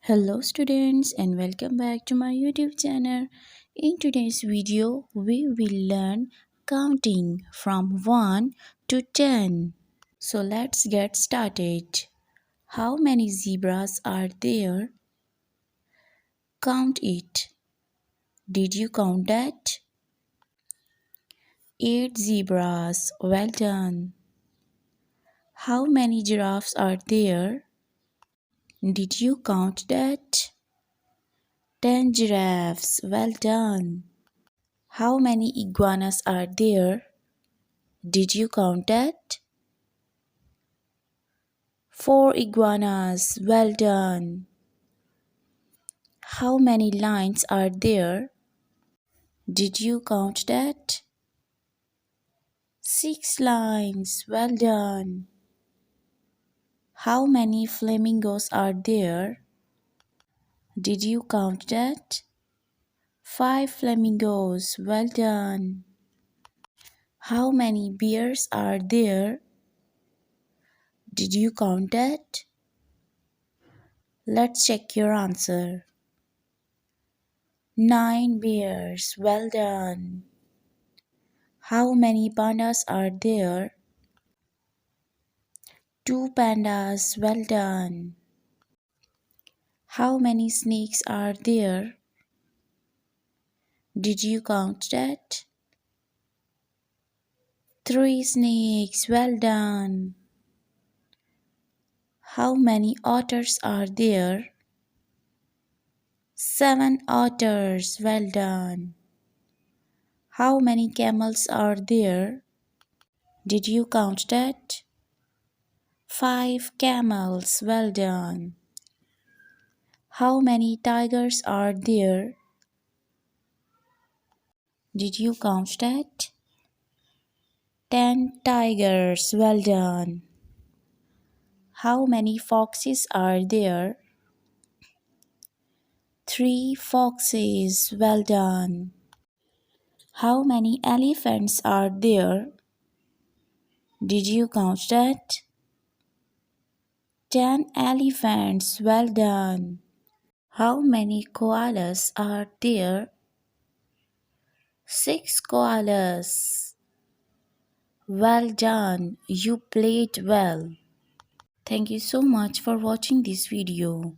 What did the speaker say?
Hello students and welcome back to my YouTube channel. In today's video, we will learn counting from 1 to 10. So let's get started. How many zebras are there? Count it. Did you count that? 8 zebras. Well done. How many giraffes are there? Did you count that? 10 giraffes. Well done. How many iguanas are there? Did you count that? 4 iguanas. Well done. How many lions are there? Did you count that? 6 lions. Well done. How many flamingos are there? Did you count that? 5 flamingos. Well done. How many bears are there? Did you count that? Let's check your answer. 9 bears. Well done. How many pandas are there? 2 pandas. Well done. How many snakes are there? Did you count that? 3 snakes. Well done. How many otters are there? 7 otters. Well done. How many camels are there? Did you count that? 5 camels. Well done. How many tigers are there? Did you count that? 10 tigers. Well done. How many foxes are there? 3 foxes. Well done. How many elephants are there? Did you count that? 10 elephants. Well done. How many koalas are there? 6 koalas. Well done. You played well. Thank you so much for watching this video.